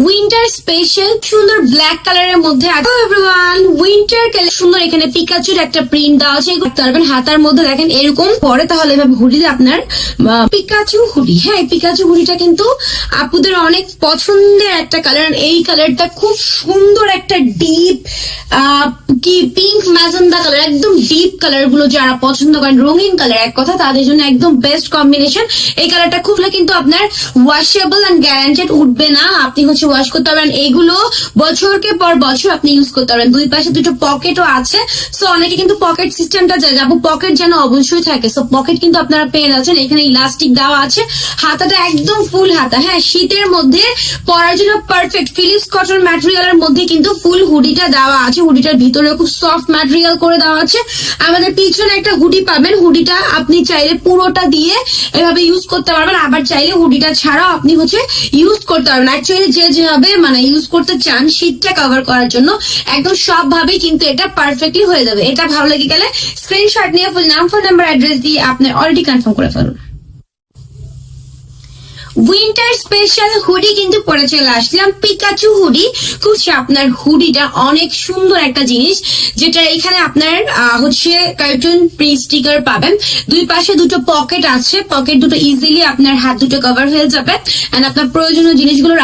Winter special সুন্দর black কালারের মধ্যে এভরিওয়ান উইন্টার কালার সুন্দর এখানে পিকাচুর একটা প্রিন্ট দেওয়া আছে পারবেন হাতার মধ্যে দেখেন এরকম পরে তাহলে এভাবে হুডিতে আপনার পিকাচু হুডি। হ্যাঁ পিকাচু হুডিটা কিন্তু আপুদের অনেক পছন্দের একটা কালার। এই কালারটা খুব সুন্দর একটা ডিপ কি পিঙ্ক ম্যাজেন্ডা কালার, একদম ডিপ কালার গুলো যারা পছন্দ করেন রঙিন কালার এক কথা তাদের জন্য একদম বেস্ট কম্বিনেশন। এই কালারটা খুবলে কিন্তু আপনার ওয়াশেবল এন্ড গ্যারান্টেড উঠবে না, আপনি হচ্ছে ওয়াশ করতে পারবেন। এইগুলো বছরকে পর বছর আপনি ইউজ করতে পারবেন। দুই পাশে দুটো পকেটও আছে, সো অনেকে কিন্তু পকেট সিস্টেমটা যায় যাবো পকেট যেন অবশ্যই থাকে, সো পকেট কিন্তু আপনারা পেয়ে যাচ্ছেন। এখানে ইলাস্টিক দেওয়া আছে, হাতাটা একদম ফুল হাতা। হ্যাঁ শীতের মধ্যে পরার জন্য পারফেক্ট। ফিলিপস কটন ম্যাটেরিয়ালের মধ্যে কিন্তু ফুল হুডিটা দেওয়া আছে, হুডিটার ভিতরে খুব সফট ম্যাটেরিয়াল করে দেওয়া আছে। আমাদের পিছনে একটা হুডি পাবেন, হুডিটা আপনি চাইলে পুরোটা দিয়ে এভাবে ইউজ করতে পারবেন, আবার চাইলে হুডিটা ছাড়াও আপনি হচ্ছে ইউজ করতে পারবেন। অ্যাকচুয়ালি যে যেভাবে মানে ইউজ করতে চান শীতটা কভার করার জন্য একদম সব ভাবে কিন্তু এটা পারফেক্টলি হয়ে যাবে। এটা ভালো লেগে গেলে স্ক্রিনশট নিয়ে ফুল নাম ফোন নাম্বার অ্যাড্রেস দিয়ে আপনি অলরেডি কনফার্ম করে ফেলুন। উইন্টার স্পেশাল হুডি কিন্তু পরে চলে আসলাম, পিকাচু হুডি। খুব আপনার হুডিটা অনেক সুন্দর একটা জিনিস, যেটা এখানে আপনার হচ্ছে কার্টুন প্রিন্ট স্টিকার পাবেন। দুই পাশে দুটো পকেট আছে, পকেট দুটো ইজিলি আপনার হাত দুটো কভার হয়ে যাবে। এন্ড আপনার প্রয়োজনীয় জিনিসগুলো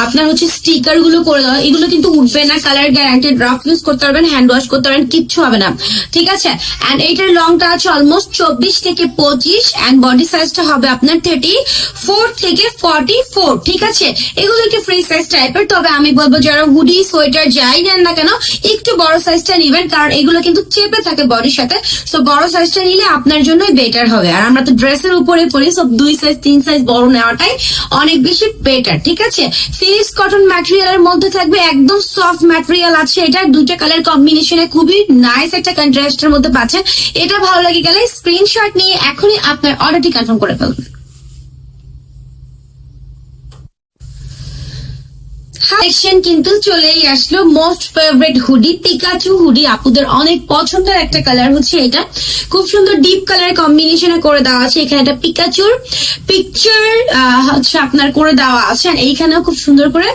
আপনার হচ্ছে স্টিকার গুলো করে দেওয়া, এগুলো কিন্তু উঠবে না, কালার গ্যারান্টেড, রাফ ইউজ করতে পারবেন, হ্যান্ড ওয়াশ করতে পারবেন, কিচ্ছু হবে না। ঠিক আছে। এন্ড এইটার লংটা আছে অলমোস্ট 24 থেকে 25 এন্ড বডি সাইজটা হবে আপনার 34 থেকে 44। ঠিক আছে। এগুলো একটু ফ্রি সাইজ টাইপের, তবে আমি বলবো যারা হুডি সোয়েটার যাই নেন না কেন একটু বড় সাইজটা নিবেন, কারণ এগুলো কিন্তু চেপে থাকে বডির সাথে, সো বড় সাইজটা নিলে আপনার জন্যই বেটার হবে। আর আমরা তো ড্রেসের উপরে পরি, সব 2 সাইজ 3 সাইজ বড় নেওয়াটাই অনেক বেশি বেটার। ঠিক আছে। ফিলিপস কটন ম্যাটেরিয়ালের মধ্যে থাকবে, একদম সফট ম্যাটেরিয়াল আছে। এটা দুইটা কালার কম্বিনেশনে খুবই নাইস একটা কন্ট্রাস্টের মধ্যে পাচ্ছেন। এটা ভালো লাগে গেলে স্ক্রিনশট নিয়ে এখনই আপনার অর্ডারটি কনফার্ম করে ফেলুন। কালেকশন কিন্তু চলেই আসলো, most favourite hoodie Pikachu hoodie. আপুদের অনেক পছন্দের একটা কালার হচ্ছে এটা, খুব সুন্দর ডিপ কালার কম্বিনেশনে করে দেওয়া আছে। এখানে একটা পিকাচুর পিকচার হচ্ছে আপনার করে দেওয়া আছে, এইখানেও খুব সুন্দর করে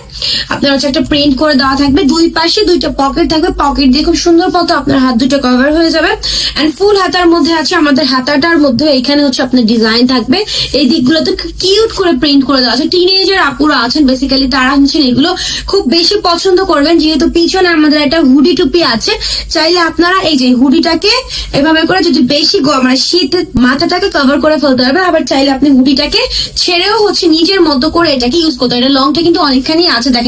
আপনার হচ্ছে একটা প্রিন্ট করে দেওয়া থাকবে। দুই পাশে দুইটা পকেট থাকবে, পকেট দিয়ে খুব সুন্দর মতো আপনার হাত দুটো কভার হয়ে যাবে। এন্ড ফুল হাতার মধ্যে আছে, আমাদের হাতাটার মধ্যে এখানে হচ্ছে আপনার ডিজাইন থাকবে, এই দিকগুলোতে খুব কিউট করে প্রিন্ট করে দেওয়া আছে। টিনেজার আপুরা আছেন বেসিক্যালি তারা হচ্ছেন এগুলো খুব বেশি পছন্দ করবেন, যেহেতু পিছনে আমাদের একটা হুডি টুপি আছে। চাইলে আপনারা এই যে হুডিটাকে এভাবে করে যদি বেশি মানে শীত মাথাটাকে কভার করে ফেলতে পারবেন, আবার চাইলে আপনি হুডিটাকে ছেড়েও হচ্ছে নিজের মতো করে এটাকে ইউজ করতে পারেন। এটা লংটা কিন্তু অনেকখানি আছে।